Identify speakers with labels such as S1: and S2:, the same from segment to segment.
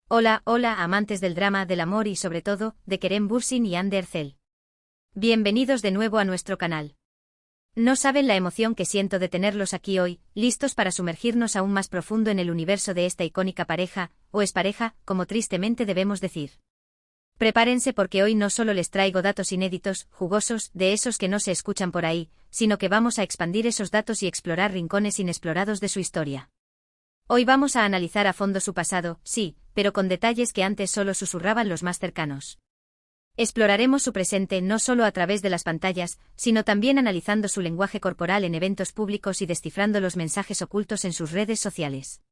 S1: Hola, hola, amantes del drama, del amor y sobre todo, de Kerem Bürsin y Hande Erçel. Bienvenidos de nuevo a nuestro canal. No saben la emoción que siento de tenerlos aquí hoy, listos para sumergirnos aún más profundo en el universo de esta icónica pareja, o expareja, como tristemente debemos decir. Prepárense porque hoy no solo les traigo datos inéditos, jugosos, de esos que no se escuchan por ahí, sino que vamos a expandir esos datos y explorar rincones inexplorados de su historia. Hoy vamos a analizar a fondo su pasado, sí, pero con detalles que antes solo susurraban los más cercanos. Exploraremos su presente no solo a través de las pantallas, sino también analizando su lenguaje corporal en eventos públicos y descifrando los mensajes ocultos en sus redes sociales.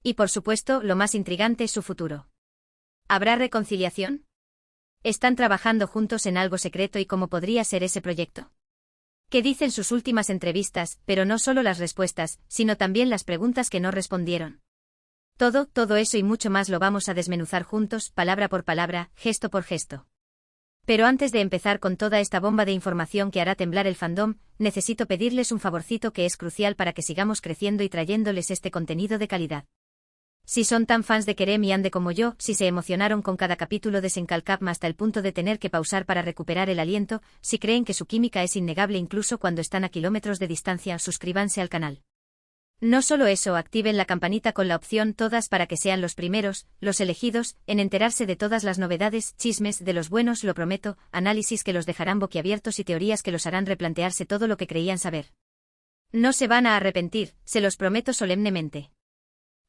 S1: Y por supuesto, lo más intrigante es su futuro. ¿Habrá reconciliación? ¿Están trabajando juntos en algo secreto y cómo podría ser ese proyecto? ¿Qué dicen sus últimas entrevistas, pero no solo las respuestas, sino también las preguntas que no respondieron? Todo eso y mucho más lo vamos a desmenuzar juntos, palabra por palabra, gesto por gesto. Pero antes de empezar con toda esta bomba de información que hará temblar el fandom, necesito pedirles un favorcito que es crucial para que sigamos creciendo y trayéndoles este contenido de calidad. Si son tan fans de Kerem y Hande como yo, si se emocionaron con cada capítulo de Senkalkam hasta el punto de tener que pausar para recuperar el aliento, si creen que su química es innegable incluso cuando están a kilómetros de distancia, suscríbanse al canal. No solo eso, activen la campanita con la opción todas para que sean los primeros, los elegidos, en enterarse de todas las novedades, chismes de los buenos, lo prometo, análisis que los dejarán boquiabiertos y teorías que los harán replantearse todo lo que creían saber. No se van a arrepentir, se los prometo solemnemente.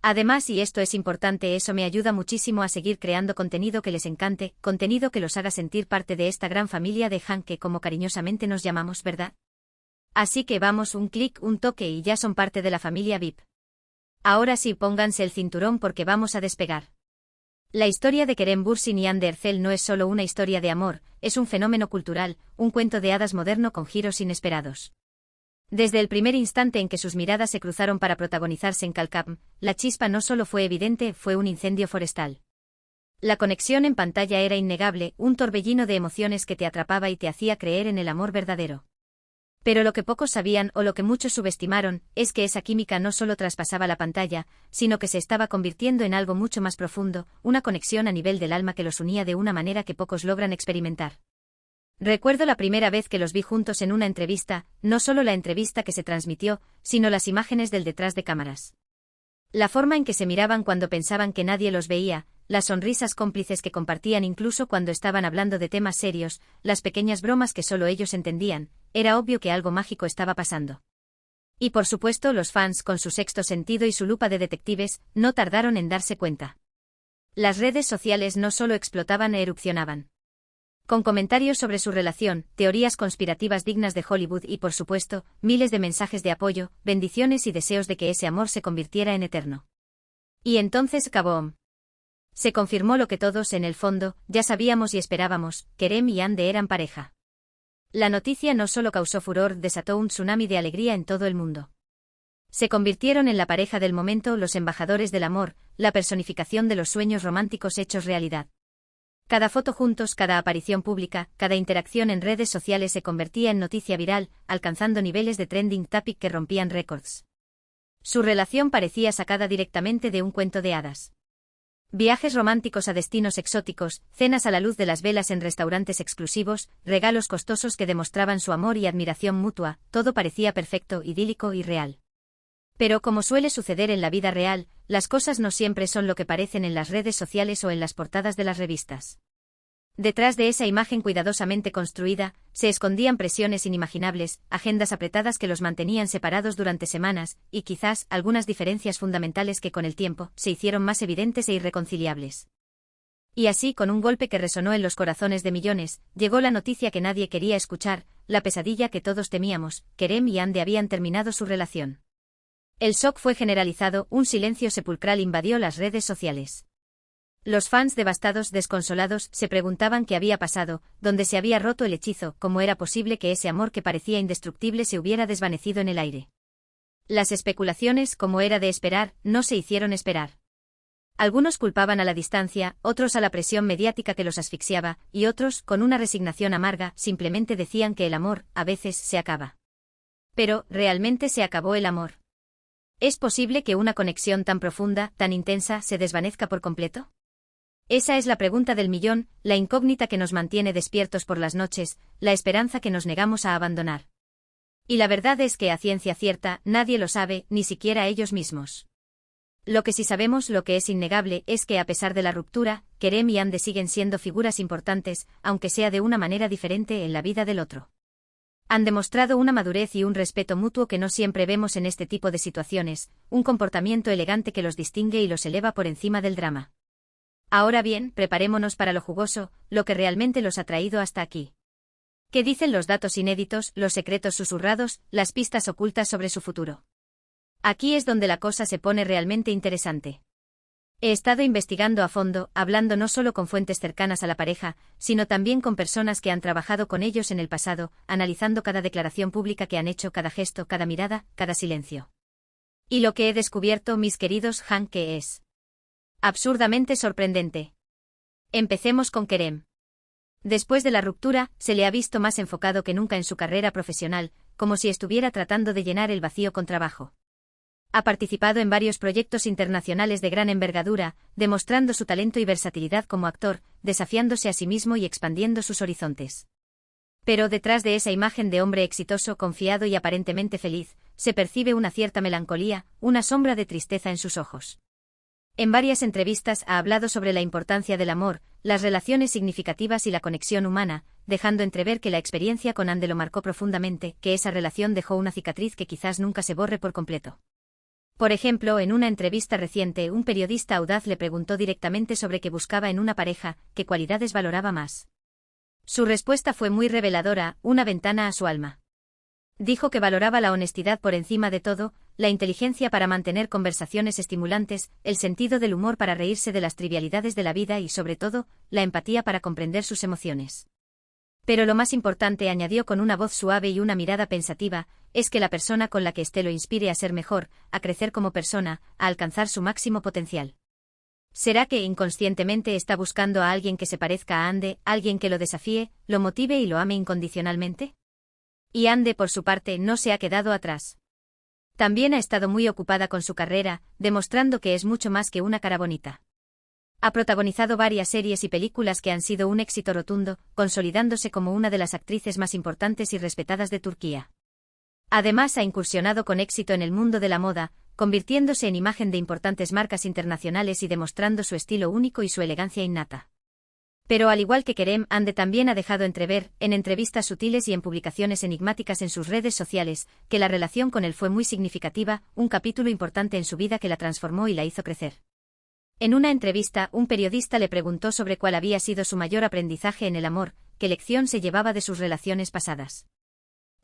S1: Además, y esto es importante, eso me ayuda muchísimo a seguir creando contenido que les encante, contenido que los haga sentir parte de esta gran familia de Han que como cariñosamente nos llamamos, ¿verdad? Así que vamos, un clic, un toque y ya son parte de la familia VIP. Ahora sí, pónganse el cinturón porque vamos a despegar. La historia de Kerem Bürsin y Hande Erçel no es solo una historia de amor, es un fenómeno cultural, un cuento de hadas moderno con giros inesperados. Desde el primer instante en que sus miradas se cruzaron para protagonizar Senkalkam, la chispa no solo fue evidente, fue un incendio forestal. La conexión en pantalla era innegable, un torbellino de emociones que te atrapaba y te hacía creer en el amor verdadero. Pero lo que pocos sabían o lo que muchos subestimaron, es que esa química no solo traspasaba la pantalla, sino que se estaba convirtiendo en algo mucho más profundo, una conexión a nivel del alma que los unía de una manera que pocos logran experimentar. Recuerdo la primera vez que los vi juntos en una entrevista, no solo la entrevista que se transmitió, sino las imágenes del detrás de cámaras. La forma en que se miraban cuando pensaban que nadie los veía, las sonrisas cómplices que compartían incluso cuando estaban hablando de temas serios, las pequeñas bromas que solo ellos entendían, era obvio que algo mágico estaba pasando. Y por supuesto los fans, con su sexto sentido y su lupa de detectives, no tardaron en darse cuenta. Las redes sociales no solo explotaban e erupcionaban. Con comentarios sobre su relación, teorías conspirativas dignas de Hollywood y por supuesto, miles de mensajes de apoyo, bendiciones y deseos de que ese amor se convirtiera en eterno. Y entonces ¡kaboom! Se confirmó lo que todos, en el fondo, ya sabíamos y esperábamos, Kerem y Hande eran pareja. La noticia no solo causó furor, desató un tsunami de alegría en todo el mundo. Se convirtieron en la pareja del momento, los embajadores del amor, la personificación de los sueños románticos hechos realidad. Cada foto juntos, cada aparición pública, cada interacción en redes sociales se convertía en noticia viral, alcanzando niveles de trending topic que rompían récords. Su relación parecía sacada directamente de un cuento de hadas. Viajes románticos a destinos exóticos, cenas a la luz de las velas en restaurantes exclusivos, regalos costosos que demostraban su amor y admiración mutua, todo parecía perfecto, idílico y real. Pero como suele suceder en la vida real, las cosas no siempre son lo que parecen en las redes sociales o en las portadas de las revistas. Detrás de esa imagen cuidadosamente construida, se escondían presiones inimaginables, agendas apretadas que los mantenían separados durante semanas, y quizás algunas diferencias fundamentales que con el tiempo se hicieron más evidentes e irreconciliables. Y así, con un golpe que resonó en los corazones de millones, llegó la noticia que nadie quería escuchar, la pesadilla que todos temíamos: Kerem y Hande habían terminado su relación. El shock fue generalizado, un silencio sepulcral invadió las redes sociales. Los fans devastados, desconsolados, se preguntaban qué había pasado, dónde se había roto el hechizo, cómo era posible que ese amor que parecía indestructible se hubiera desvanecido en el aire. Las especulaciones, como era de esperar, no se hicieron esperar. Algunos culpaban a la distancia, otros a la presión mediática que los asfixiaba, y otros, con una resignación amarga, simplemente decían que el amor, a veces, se acaba. Pero, ¿realmente se acabó el amor? ¿Es posible que una conexión tan profunda, tan intensa, se desvanezca por completo? Esa es la pregunta del millón, la incógnita que nos mantiene despiertos por las noches, la esperanza que nos negamos a abandonar. Y la verdad es que a ciencia cierta, nadie lo sabe, ni siquiera ellos mismos. Lo que sí sabemos, lo que es innegable, es que a pesar de la ruptura, Kerem y Ande siguen siendo figuras importantes, aunque sea de una manera diferente en la vida del otro. Han demostrado una madurez y un respeto mutuo que no siempre vemos en este tipo de situaciones, un comportamiento elegante que los distingue y los eleva por encima del drama. Ahora bien, preparémonos para lo jugoso, lo que realmente los ha traído hasta aquí. ¿Qué dicen los datos inéditos, los secretos susurrados, las pistas ocultas sobre su futuro? Aquí es donde la cosa se pone realmente interesante. He estado investigando a fondo, hablando no solo con fuentes cercanas a la pareja, sino también con personas que han trabajado con ellos en el pasado, analizando cada declaración pública que han hecho, cada gesto, cada mirada, cada silencio. Y lo que he descubierto, mis queridos Han, que es absurdamente sorprendente. Empecemos con Kerem. Después de la ruptura, se le ha visto más enfocado que nunca en su carrera profesional, como si estuviera tratando de llenar el vacío con trabajo. Ha participado en varios proyectos internacionales de gran envergadura, demostrando su talento y versatilidad como actor, desafiándose a sí mismo y expandiendo sus horizontes. Pero detrás de esa imagen de hombre exitoso, confiado y aparentemente feliz, se percibe una cierta melancolía, una sombra de tristeza en sus ojos. En varias entrevistas ha hablado sobre la importancia del amor, las relaciones significativas y la conexión humana, dejando entrever que la experiencia con Ande lo marcó profundamente, que esa relación dejó una cicatriz que quizás nunca se borre por completo. Por ejemplo, en una entrevista reciente, un periodista audaz le preguntó directamente sobre qué buscaba en una pareja, qué cualidades valoraba más. Su respuesta fue muy reveladora, una ventana a su alma. Dijo que valoraba la honestidad por encima de todo, la inteligencia para mantener conversaciones estimulantes, el sentido del humor para reírse de las trivialidades de la vida y, sobre todo, la empatía para comprender sus emociones. Pero lo más importante, añadió con una voz suave y una mirada pensativa, es que la persona con la que esté lo inspire a ser mejor, a crecer como persona, a alcanzar su máximo potencial. ¿Será que inconscientemente está buscando a alguien que se parezca a Ande, alguien que lo desafíe, lo motive y lo ame incondicionalmente? Y Ande, por su parte, no se ha quedado atrás. También ha estado muy ocupada con su carrera, demostrando que es mucho más que una cara bonita. Ha protagonizado varias series y películas que han sido un éxito rotundo, consolidándose como una de las actrices más importantes y respetadas de Turquía. Además, ha incursionado con éxito en el mundo de la moda, convirtiéndose en imagen de importantes marcas internacionales y demostrando su estilo único y su elegancia innata. Pero al igual que Kerem, Ande también ha dejado entrever, en entrevistas sutiles y en publicaciones enigmáticas en sus redes sociales, que la relación con él fue muy significativa, un capítulo importante en su vida que la transformó y la hizo crecer. En una entrevista, un periodista le preguntó sobre cuál había sido su mayor aprendizaje en el amor, qué lección se llevaba de sus relaciones pasadas.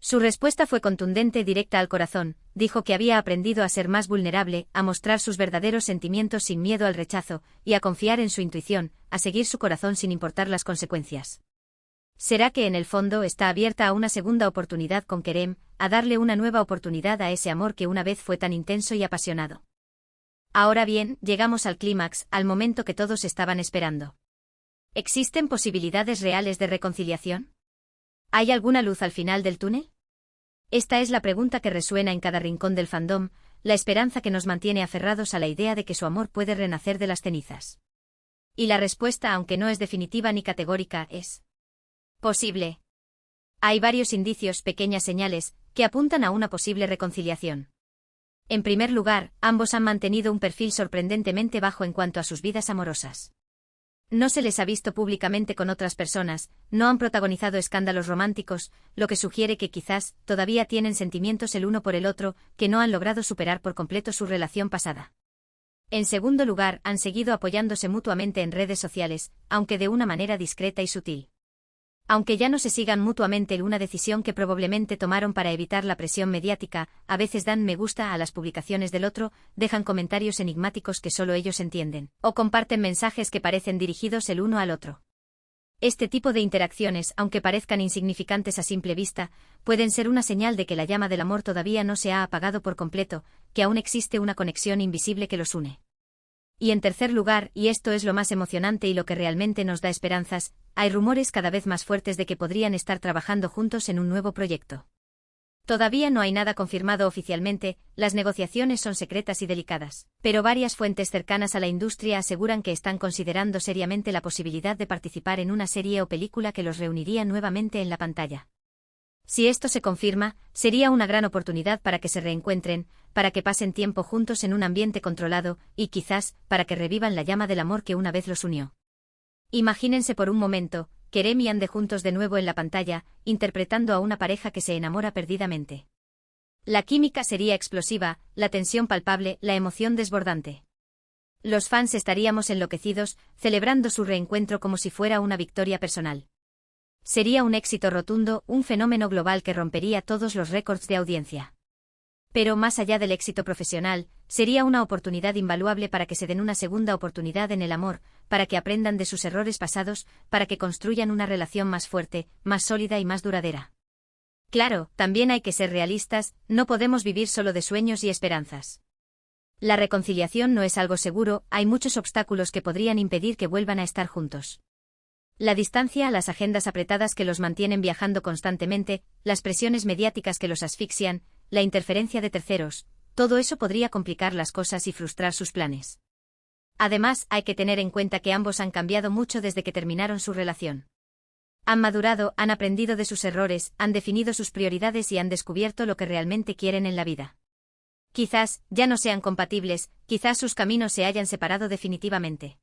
S1: Su respuesta fue contundente y directa al corazón, dijo que había aprendido a ser más vulnerable, a mostrar sus verdaderos sentimientos sin miedo al rechazo, y a confiar en su intuición, a seguir su corazón sin importar las consecuencias. ¿Será que en el fondo está abierta a una segunda oportunidad con Kerem, a darle una nueva oportunidad a ese amor que una vez fue tan intenso y apasionado? Ahora bien, llegamos al clímax, al momento que todos estaban esperando. ¿Existen posibilidades reales de reconciliación? ¿Hay alguna luz al final del túnel? Esta es la pregunta que resuena en cada rincón del fandom, la esperanza que nos mantiene aferrados a la idea de que su amor puede renacer de las cenizas. Y la respuesta, aunque no es definitiva ni categórica, es posible. Hay varios indicios, pequeñas señales, que apuntan a una posible reconciliación. En primer lugar, ambos han mantenido un perfil sorprendentemente bajo en cuanto a sus vidas amorosas. No se les ha visto públicamente con otras personas, no han protagonizado escándalos románticos, lo que sugiere que quizás todavía tienen sentimientos el uno por el otro, que no han logrado superar por completo su relación pasada. En segundo lugar, han seguido apoyándose mutuamente en redes sociales, aunque de una manera discreta y sutil. Aunque ya no se sigan mutuamente, una decisión que probablemente tomaron para evitar la presión mediática, a veces dan me gusta a las publicaciones del otro, dejan comentarios enigmáticos que solo ellos entienden, o comparten mensajes que parecen dirigidos el uno al otro. Este tipo de interacciones, aunque parezcan insignificantes a simple vista, pueden ser una señal de que la llama del amor todavía no se ha apagado por completo, que aún existe una conexión invisible que los une. Y en tercer lugar, y esto es lo más emocionante y lo que realmente nos da esperanzas, hay rumores cada vez más fuertes de que podrían estar trabajando juntos en un nuevo proyecto. Todavía no hay nada confirmado oficialmente, las negociaciones son secretas y delicadas, pero varias fuentes cercanas a la industria aseguran que están considerando seriamente la posibilidad de participar en una serie o película que los reuniría nuevamente en la pantalla. Si esto se confirma, sería una gran oportunidad para que se reencuentren, para que pasen tiempo juntos en un ambiente controlado, y quizás, para que revivan la llama del amor que una vez los unió. Imagínense por un momento, Kerem y Ande juntos de nuevo en la pantalla, interpretando a una pareja que se enamora perdidamente. La química sería explosiva, la tensión palpable, la emoción desbordante. Los fans estaríamos enloquecidos, celebrando su reencuentro como si fuera una victoria personal. Sería un éxito rotundo, un fenómeno global que rompería todos los récords de audiencia. Pero más allá del éxito profesional, sería una oportunidad invaluable para que se den una segunda oportunidad en el amor, para que aprendan de sus errores pasados, para que construyan una relación más fuerte, más sólida y más duradera. Claro, también hay que ser realistas, no podemos vivir solo de sueños y esperanzas. La reconciliación no es algo seguro, hay muchos obstáculos que podrían impedir que vuelvan a estar juntos. La distancia, las agendas apretadas que los mantienen viajando constantemente, las presiones mediáticas que los asfixian, la interferencia de terceros, todo eso podría complicar las cosas y frustrar sus planes. Además, hay que tener en cuenta que ambos han cambiado mucho desde que terminaron su relación. Han madurado, han aprendido de sus errores, han definido sus prioridades y han descubierto lo que realmente quieren en la vida. Quizás ya no sean compatibles, quizás sus caminos se hayan separado definitivamente.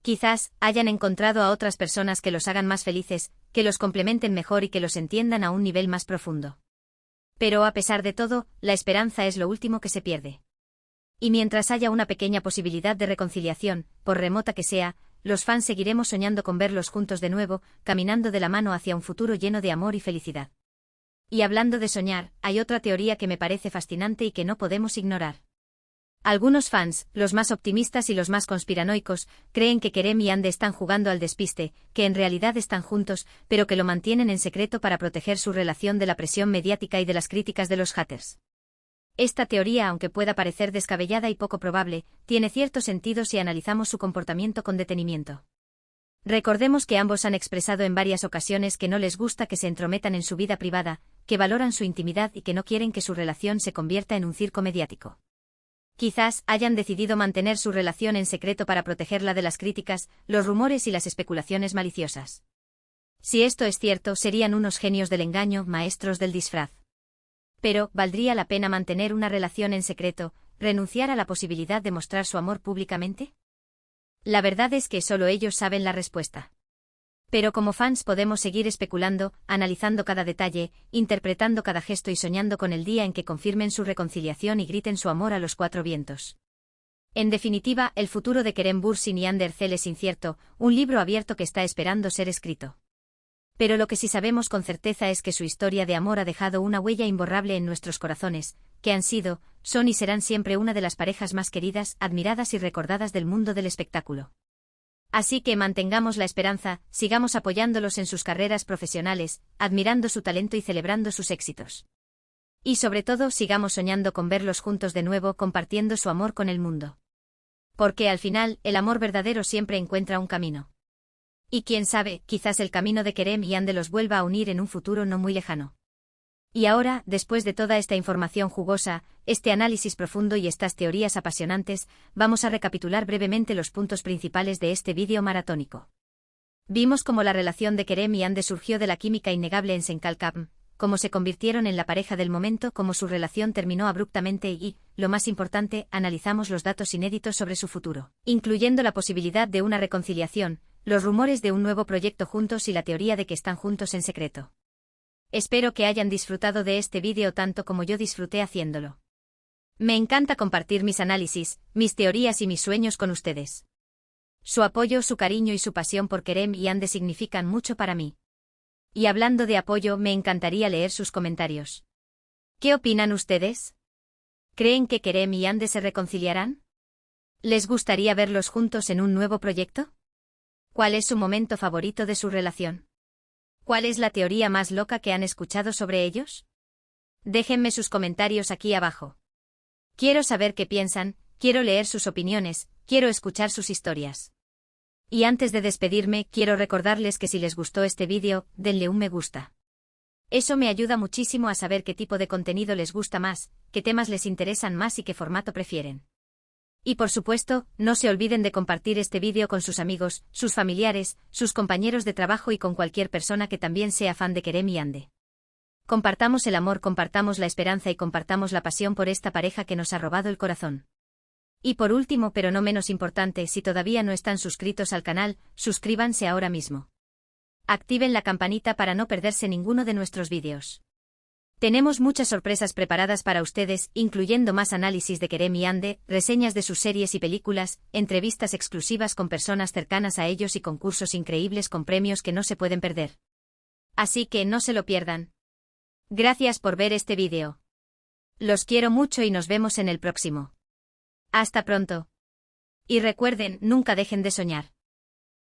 S1: Quizás hayan encontrado a otras personas que los hagan más felices, que los complementen mejor y que los entiendan a un nivel más profundo. Pero a pesar de todo, la esperanza es lo último que se pierde. Y mientras haya una pequeña posibilidad de reconciliación, por remota que sea, los fans seguiremos soñando con verlos juntos de nuevo, caminando de la mano hacia un futuro lleno de amor y felicidad. Y hablando de soñar, hay otra teoría que me parece fascinante y que no podemos ignorar. Algunos fans, los más optimistas y los más conspiranoicos, creen que Kerem y Ande están jugando al despiste, que en realidad están juntos, pero que lo mantienen en secreto para proteger su relación de la presión mediática y de las críticas de los haters. Esta teoría, aunque pueda parecer descabellada y poco probable, tiene cierto sentido si analizamos su comportamiento con detenimiento. Recordemos que ambos han expresado en varias ocasiones que no les gusta que se entrometan en su vida privada, que valoran su intimidad y que no quieren que su relación se convierta en un circo mediático. Quizás hayan decidido mantener su relación en secreto para protegerla de las críticas, los rumores y las especulaciones maliciosas. Si esto es cierto, serían unos genios del engaño, maestros del disfraz. Pero, ¿valdría la pena mantener una relación en secreto, renunciar a la posibilidad de mostrar su amor públicamente? La verdad es que solo ellos saben la respuesta. Pero como fans podemos seguir especulando, analizando cada detalle, interpretando cada gesto y soñando con el día en que confirmen su reconciliación y griten su amor a los cuatro vientos. En definitiva, el futuro de Kerem Bürsin y Hande Erçel es incierto, un libro abierto que está esperando ser escrito. Pero lo que sí sabemos con certeza es que su historia de amor ha dejado una huella imborrable en nuestros corazones, que han sido, son y serán siempre una de las parejas más queridas, admiradas y recordadas del mundo del espectáculo. Así que mantengamos la esperanza, sigamos apoyándolos en sus carreras profesionales, admirando su talento y celebrando sus éxitos. Y sobre todo sigamos soñando con verlos juntos de nuevo compartiendo su amor con el mundo. Porque al final, el amor verdadero siempre encuentra un camino. Y quién sabe, quizás el camino de Kerem y Hande los vuelva a unir en un futuro no muy lejano. Y ahora, después de toda esta información jugosa, este análisis profundo y estas teorías apasionantes, vamos a recapitular brevemente los puntos principales de este vídeo maratónico. Vimos cómo la relación de Kerem y Hande surgió de la química innegable en Senkalkam, cómo se convirtieron en la pareja del momento, cómo su relación terminó abruptamente y, lo más importante, analizamos los datos inéditos sobre su futuro, incluyendo la posibilidad de una reconciliación, los rumores de un nuevo proyecto juntos y la teoría de que están juntos en secreto. Espero que hayan disfrutado de este vídeo tanto como yo disfruté haciéndolo. Me encanta compartir mis análisis, mis teorías y mis sueños con ustedes. Su apoyo, su cariño y su pasión por Kerem y Hande significan mucho para mí. Y hablando de apoyo, me encantaría leer sus comentarios. ¿Qué opinan ustedes? ¿Creen que Kerem y Hande se reconciliarán? ¿Les gustaría verlos juntos en un nuevo proyecto? ¿Cuál es su momento favorito de su relación? ¿Cuál es la teoría más loca que han escuchado sobre ellos? Déjenme sus comentarios aquí abajo. Quiero saber qué piensan, quiero leer sus opiniones, quiero escuchar sus historias. Y antes de despedirme, quiero recordarles que si les gustó este vídeo, denle un me gusta. Eso me ayuda muchísimo a saber qué tipo de contenido les gusta más, qué temas les interesan más y qué formato prefieren. Y por supuesto, no se olviden de compartir este vídeo con sus amigos, sus familiares, sus compañeros de trabajo y con cualquier persona que también sea fan de Kerem y Ande. Compartamos el amor, compartamos la esperanza y compartamos la pasión por esta pareja que nos ha robado el corazón. Y por último, pero no menos importante, si todavía no están suscritos al canal, suscríbanse ahora mismo. Activen la campanita para no perderse ninguno de nuestros vídeos. Tenemos muchas sorpresas preparadas para ustedes, incluyendo más análisis de Kerem y Ande, reseñas de sus series y películas, entrevistas exclusivas con personas cercanas a ellos y concursos increíbles con premios que no se pueden perder. Así que no se lo pierdan. Gracias por ver este vídeo. Los quiero mucho y nos vemos en el próximo. Hasta pronto. Y recuerden, nunca dejen de soñar.